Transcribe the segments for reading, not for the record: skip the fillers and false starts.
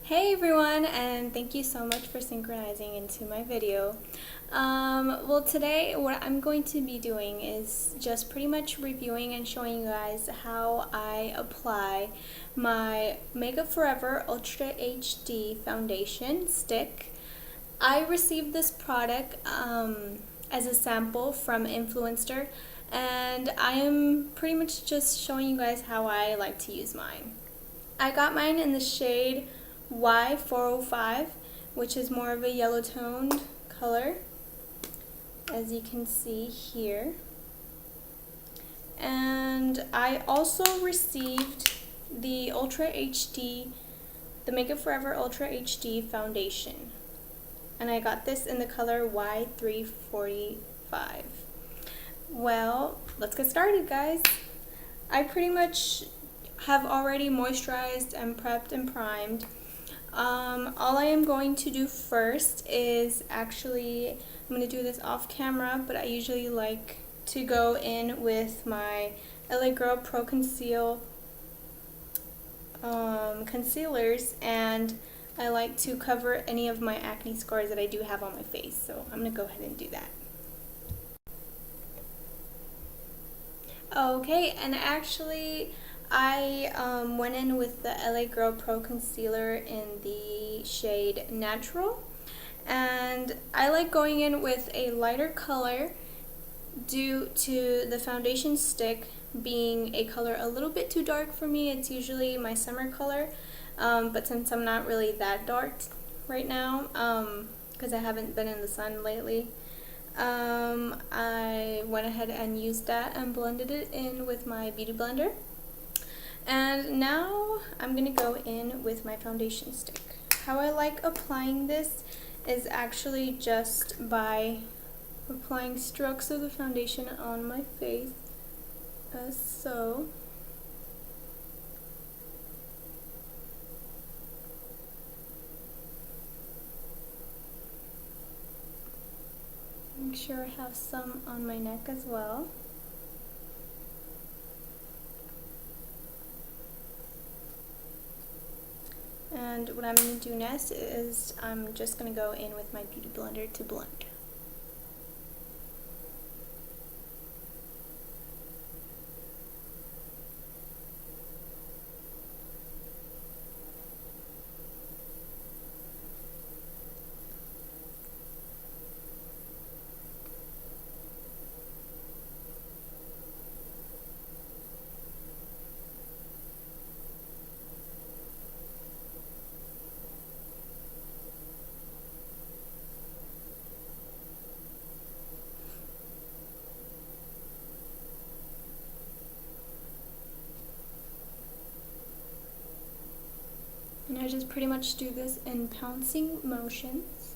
Hey everyone, and thank you so much for synchronizing into my video. Well, today what I'm going to be doing is just pretty much reviewing and showing you guys how I apply my Makeup Forever Ultra HD Foundation Stick. I received this product as a sample from Influencer, and I am pretty much just showing you guys how I like to use mine. I got mine in the shade Y405, which is more of a yellow toned color, as you can see here. And I also received the Makeup Forever Ultra HD foundation, and I got this in the color Y345. Well, let's get started, guys. I pretty much have already moisturized and prepped and primed. All I am going to do first is I'm going to do this off camera, but I usually like to go in with my LA Girl Pro Conceal concealers, and I like to cover any of my acne scars that I do have on my face, so I'm going to go ahead and do that. Okay, and actually I went in with the LA Girl Pro Concealer in the shade Natural, and I like going in with a lighter color due to the foundation stick being a color a little bit too dark for me. It's usually my summer color, but since I'm not really that dark right now, because I haven't been in the sun lately, I went ahead and used that and blended it in with my beauty blender. And now I'm going to go in with my foundation stick. How I like applying this is actually just by applying strokes of the foundation on my face, as so. Make sure I have some on my neck as well. And what I'm going to do next is I'm just going to go in with my beauty blender to blend. And I just pretty much do this in pouncing motions.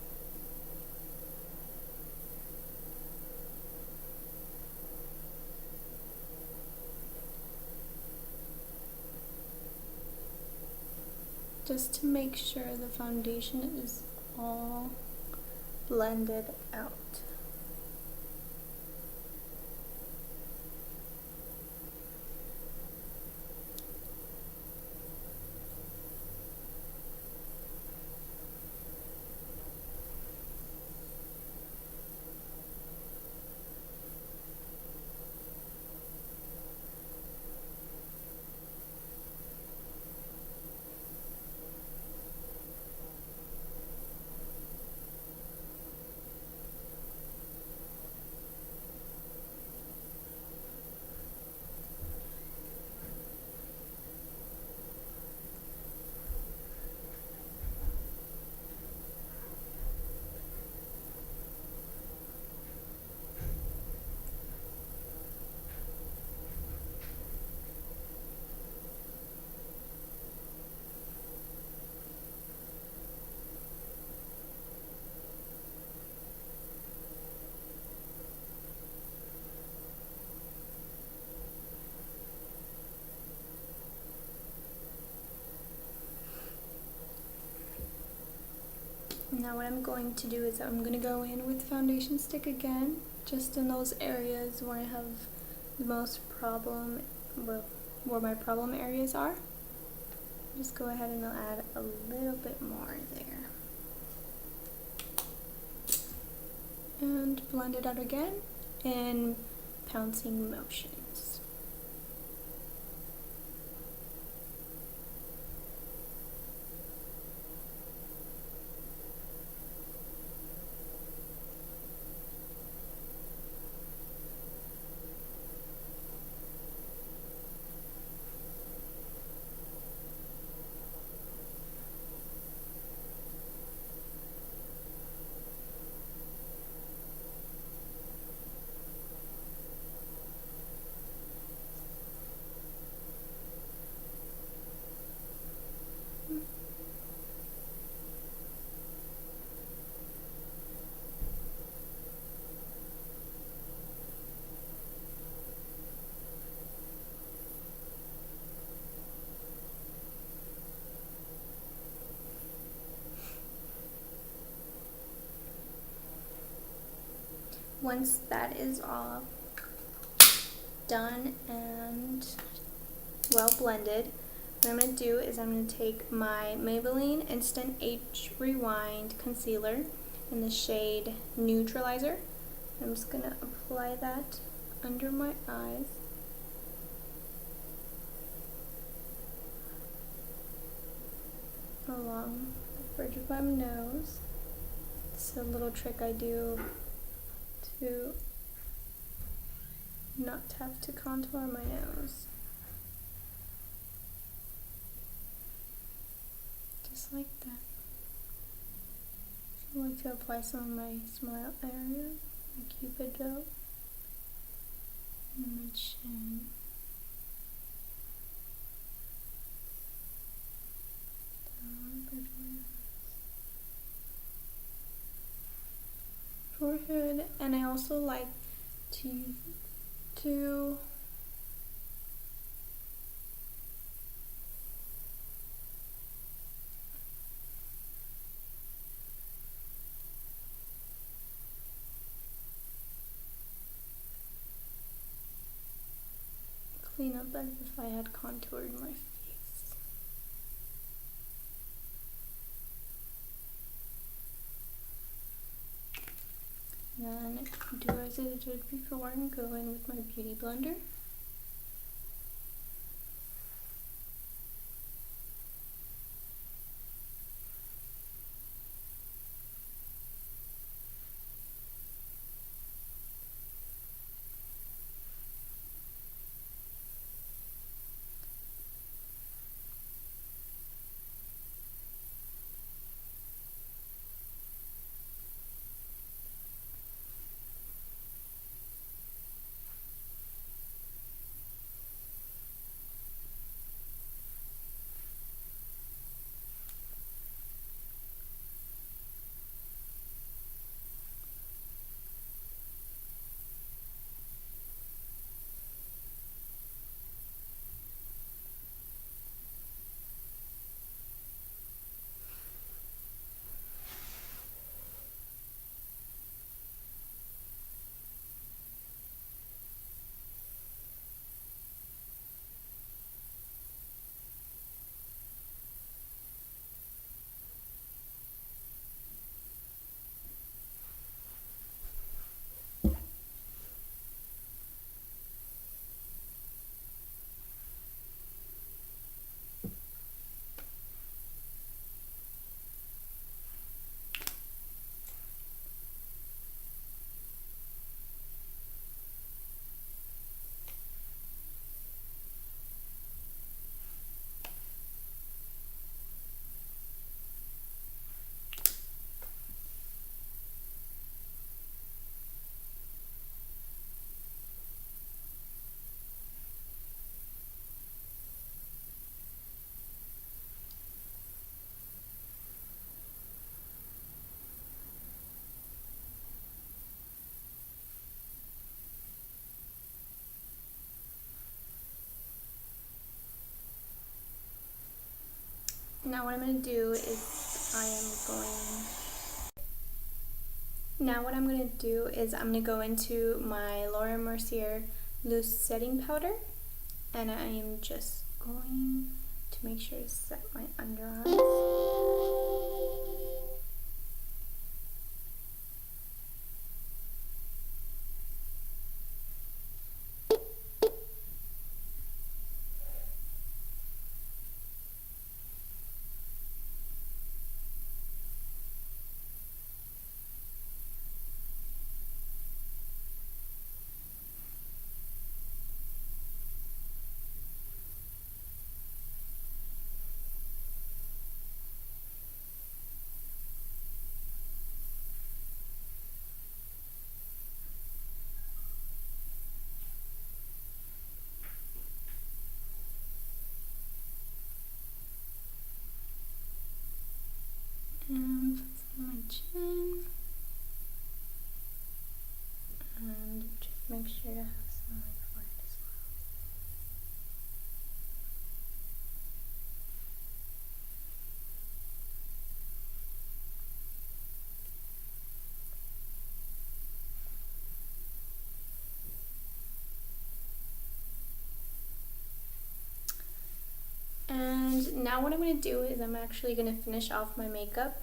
Just to make sure the foundation is all blended out. Now what I'm going to do is I'm going to go in with foundation stick again, just in those areas where I have the most problem, where my problem areas are. Just go ahead and I'll add a little bit more there. And blend it out again in pouncing motions. Once that is all done and well blended, what I'm going to do is I'm going to take my Maybelline Instant Age Rewind Concealer in the shade Neutralizer. I'm just going to apply that under my eyes. Along the bridge of my nose. This is a little trick I do to not have to contour my nose. Just like that. I like to apply some of my smile area, my cupid bow, and my chin. Down, bridge of my nose. Forehead, and I also like to clean up as if I had contoured my face. Then do as I did before and go in with my beauty blender. Now what I'm going to do is I'm going to go into my Laura Mercier loose setting powder, and I am just going to make sure to set my underarms. And that's on my chin. And just make sure to have some on my forehead as well. And now what I'm going to do is I'm actually going to finish off my makeup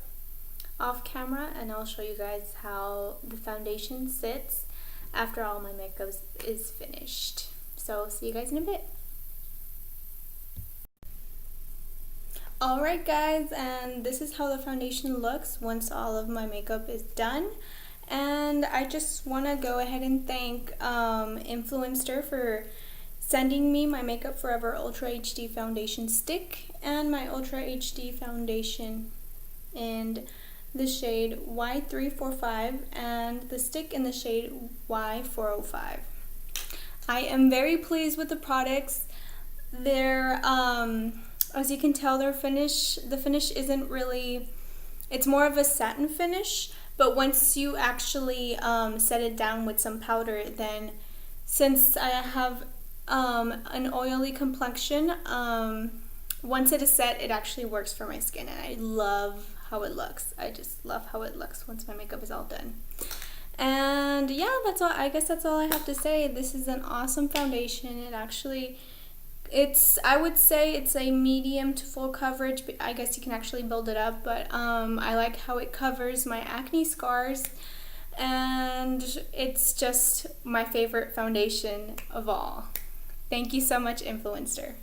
off camera, and I'll show you guys how the foundation sits after all my makeup is finished. So see you guys in a bit. Alright guys, and this is how the foundation looks once all of my makeup is done. And I just want to go ahead and thank Influencer for sending me my Makeup Forever Ultra HD Foundation Stick and my Ultra HD Foundation in the shade Y345 and the stick in the shade Y405. I am very pleased with the products. They're, as you can tell, the finish isn't really, it's more of a satin finish, but once you actually set it down with some powder, then since I have an oily complexion, once it is set, it actually works for my skin, and I love how it looks. I just love how it looks once my makeup is all done. And yeah, that's all. I guess that's all I have to say. This is an awesome foundation. It actually, I would say it's a medium to full coverage, but I guess you can actually build it up. But I like how it covers my acne scars, and it's just my favorite foundation of all. Thank you so much, Influencer.